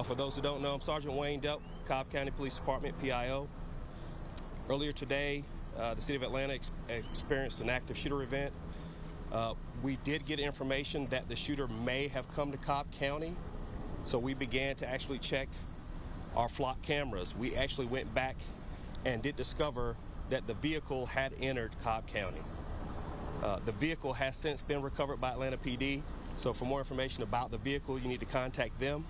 For those who don't know, I'm Sergeant Wayne Delp, Cobb County Police Department, PIO. Earlier today, the city of Atlanta experienced an active shooter event. We did get information that the shooter may have come to Cobb County, so we began to actually check our flock cameras. We actually went back and did discover that the vehicle had entered Cobb County. The vehicle has since been recovered by Atlanta PD, so for more information about the vehicle, you need to contact them.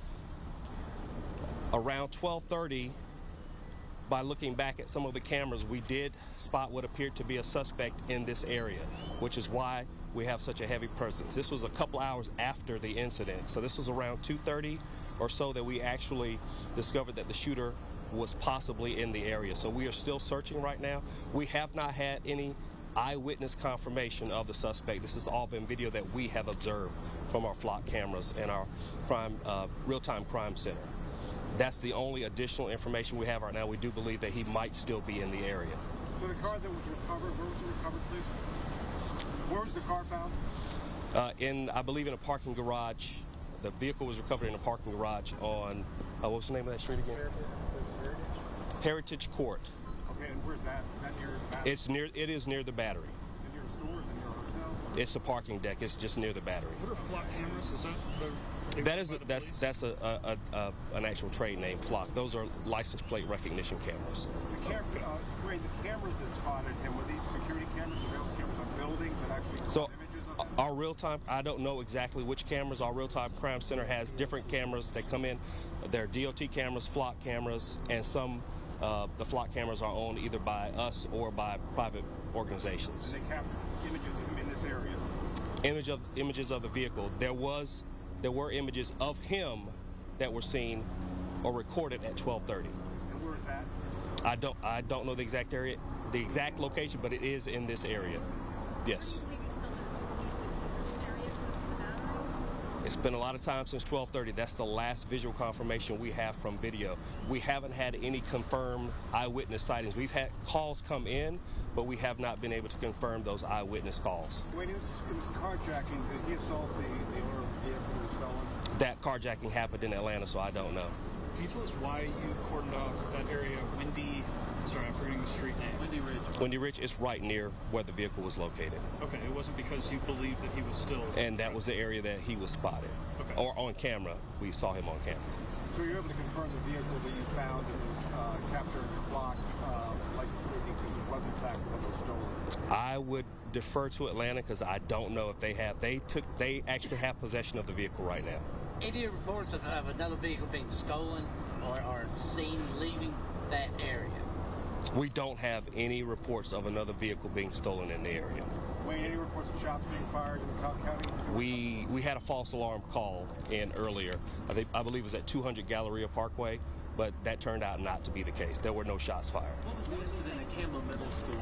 Around 12:30, by looking back at some of the cameras, we did spot what appeared to be a suspect in this area, which is why we have such a heavy presence. This was a couple hours after the incident, so this was around 2:30 or so that we actually discovered that the shooter was possibly in the area. So we are still searching right now. We have not had any eyewitness confirmation of the suspect. This has all been video that we have observed from our flock cameras and our real-time crime center. That's the only additional information we have right now. We do believe that he might still be in the area. So the car that was recovered, where was it recovered, please? Where was the car found? I believe in a parking garage. The vehicle was recovered in a parking garage on, what's the name of that street again? Heritage Court. Okay, and where's that? Is that near the Battery? It is near the Battery. Is it near a store? Is it near a hotel? It's a parking deck. It's just near the Battery. What are flock cameras? Is That's an actual trade name, flock. Those are license plate recognition cameras. The cameras that spotted him, were these security cameras, surveillance cameras on buildings that actually So images of him? our real-time, I don't know exactly which cameras. Our real-time crime center has different cameras that come in. They're DOT cameras, flock cameras, and some the flock cameras are owned either by us or by private organizations. And they captured images of him in this area? Images of the vehicle. There were images of him that were seen or recorded at 12:30. And where is that? I don't know the exact area, the exact location, but it is in this area. Yes. It's been a lot of time since 12:30. That's the last visual confirmation we have from video. We haven't had any confirmed eyewitness sightings. We've had calls come in, but we have not been able to confirm those eyewitness calls. Wait, in this carjacking, did he assault the owner of the vehicle that was stolen? That carjacking happened in Atlanta, so I don't know. Can you tell us why you cordoned off that area? I'm forgetting the street name. Windy Ridge. Windy Ridge is right near where the vehicle was located. Okay, it wasn't because you believed that he was still... And that was the area that he was spotted. Okay. Or on camera. We saw him on camera. So you're able to confirm the vehicle that you found and was captured in the flock license plate because it was in fact what was stolen? I would defer to Atlanta because I don't know if they have. They actually have possession of the vehicle right now. Any reports of another vehicle being stolen or seen leaving that area? We don't have any reports of another vehicle being stolen in the area. Wayne, any reports of shots being fired in Cobb County? We had a false alarm call in earlier. I believe it was at 200 Galleria Parkway, but that turned out not to be the case. There were no shots fired. What was the incident at Campbell Middle School?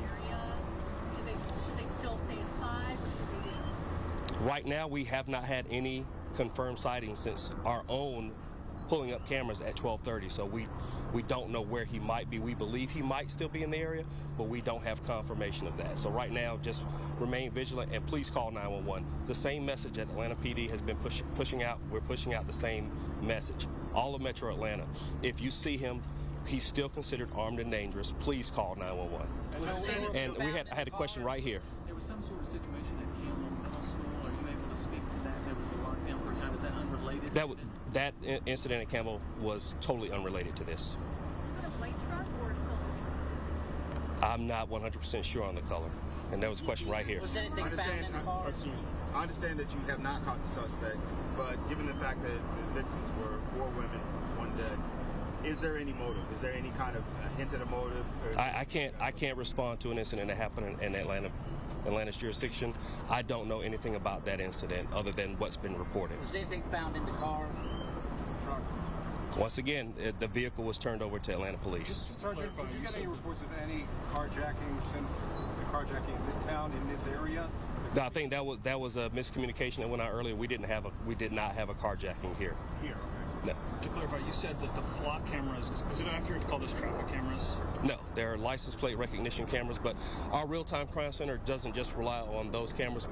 Should they still stay inside? What should they do? Right now, we have not had any confirmed sightings since our own pulling up cameras at 12:30, so we don't know where he might be. We believe he might still be in the area, but we don't have confirmation of that. So right now, just remain vigilant and please call 911. The same message that Atlanta PD has been pushing out, we're pushing out the same message. All of Metro Atlanta, if you see him, he's still considered armed and dangerous, please call 911. And I had a question right here. There was some sort of situation at Campbell Middle School. Are you able to speak to that? There was a lockdown for a time. Is that unrelated? That incident at Campbell was totally unrelated to this. Was it a white truck or a silver truck? I'm not 100% sure on the color. And there was a question right here. Was anything found in the car? I understand that you have not caught the suspect, but given the fact that the victims were 4 women, 1 dead, is there any motive? Is there any kind of hint at a motive? I can't respond to an incident that happened in Atlanta's jurisdiction. I don't know anything about that incident other than what's been reported. Was anything found in the car? Once again, the vehicle was turned over to Atlanta Police. Sergeant, did you get any reports of any carjacking since the carjacking in Midtown in this area? No, I think that was a miscommunication that went out earlier. We did not have a carjacking here. Here, okay. No. To clarify, you said that the flock cameras, is it accurate to call this traffic cameras? No, they're license plate recognition cameras, but our real-time crime center doesn't just rely on those cameras.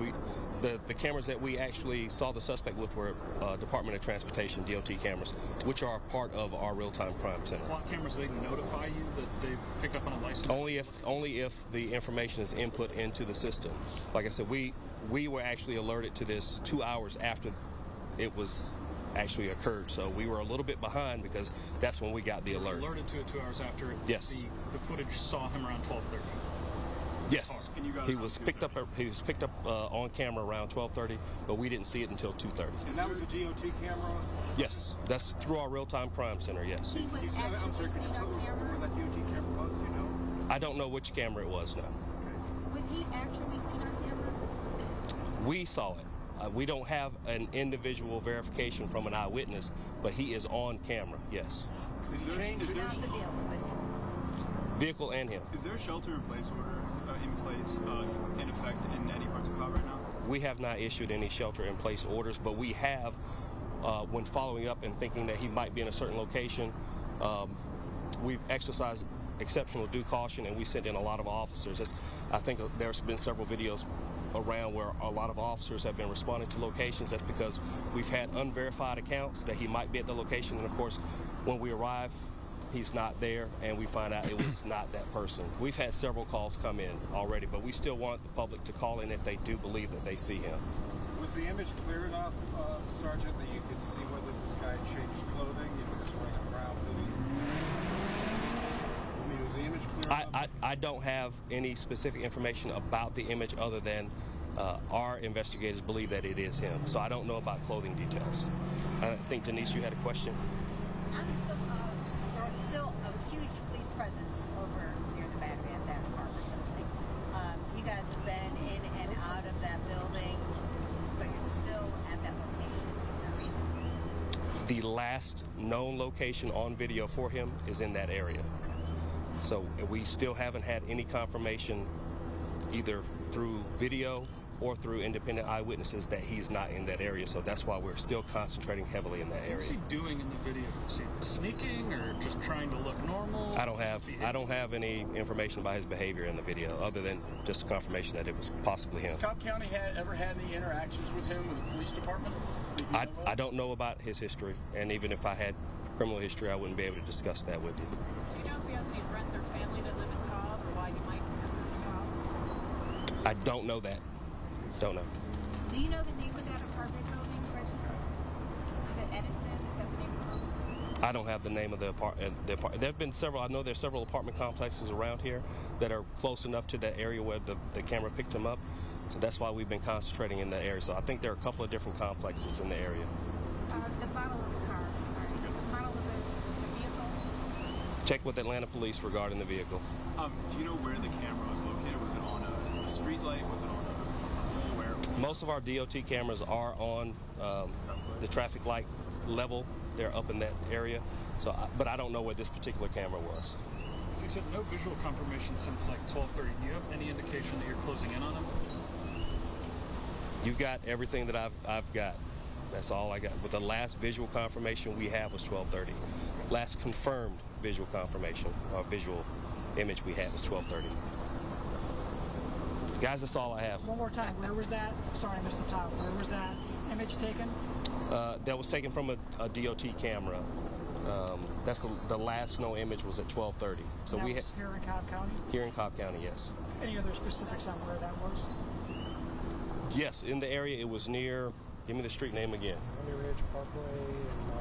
The cameras that we actually saw the suspect with were Department of Transportation, DOT cameras, which are part of our real-time crime center. Flock cameras, they notify you that they've picked up on a license? Only if the information is input into the system. Like I said, we were actually alerted to this 2 hours after it was actually occurred, so we were a little bit behind because that's when we got the alert. Alerted to it 2 hours after. Yes. The footage saw him around 12:30. Yes. He was picked up on camera around 12:30, but we didn't see it until 2:30. And that was a GOT camera? Yes, that's through our real-time crime center. Yes. I'm sorry, could you tell us where that DOT camera was? Do you know? I don't know which camera it was. No. Was he actually seen on camera? We saw it. We don't have an individual verification from an eyewitness, but he is on camera. Yes. Is there Not the deal, Vehicle and him. Is there a shelter-in-place order in effect in any parts of Cobb right now? We have not issued any shelter-in-place orders, but we have, when following up and thinking that he might be in a certain location, we've exercised exceptional due caution, and we sent in a lot of officers. I think there's been several videos around where a lot of officers have been responding to locations. That's because we've had unverified accounts that he might be at the location, and of course, when we arrive, he's not there, and we find out it was not that person. We've had several calls come in already, but we still want the public to call in if they do believe that they see him. Was the image clear enough, Sergeant, that you could see whether this guy changed clothing? You know, just wearing a brown hoodie? I mean, was the image clear enough? I don't have any specific information about the image other than our investigators believe that it is him. So I don't know about clothing details. I think, Denise, you had a question? There's still a huge police presence over near the back of that apartment building. You guys have been in and out of that building, but you're still at that location. Is there a reason? The last known location on video for him is in that area. So we still haven't had any confirmation either through video or through independent eyewitnesses that he's not in that area. So that's why we're still concentrating heavily in that What's area. he doing in the video? Is he sneaking or just trying to look normal? I don't have any information about his behavior in the video other than just a confirmation that it was possibly him. Cobb County ever had any interactions with him with the police department? I don't know about his history, and even if I had criminal history, I wouldn't be able to discuss that with you. Do you know if he has any friends or family that live in Cobb, or why he might come to Cobb? I don't know that. Don't know. Do you know the name of that apartment building? Is it Edison? Is that the name of the building? I don't have the name of the apartment. There have been several. I know there's several apartment complexes around here that are close enough to that area where the camera picked him up. So that's why we've been concentrating in that area. So I think there are a couple of different complexes in the area. The model of the car. The model of the vehicle. Check with Atlanta Police regarding the vehicle. Do you know where the camera was located? Was it on a street light? Was it on a pole? Where? Most of our DOT cameras are on the traffic light level. They're up in that area. So, but I don't know where this particular camera was. You said no visual confirmation since like 12:30. Do you have any indication that you're closing in on him? You've got everything that I've got. That's all I got. But the last visual confirmation we have was 12:30. Last confirmed visual confirmation or visual image we had was 12:30. Guys, that's all I have. One more time, where was that? Sorry, I missed the top. Where was that image taken? That was taken from a DOT camera. That's the last known image was at 12:30. So And that we was here in Cobb County? here in Cobb County, yes. Any other specifics on where that was? Yes, in the area it was near. Give me the street name again. Windy Ridge Parkway and I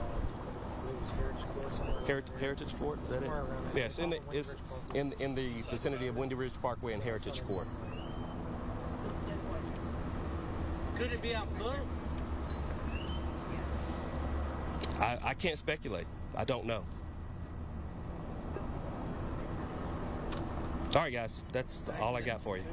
believe it's Heritage Court somewhere. Heritage Court, is that it? Somewhere around there. Yes, it's in the vicinity of Windy Ridge Parkway and Heritage Court. Could it be on foot? I can't speculate. I don't know. All right, guys, that's all I got for you.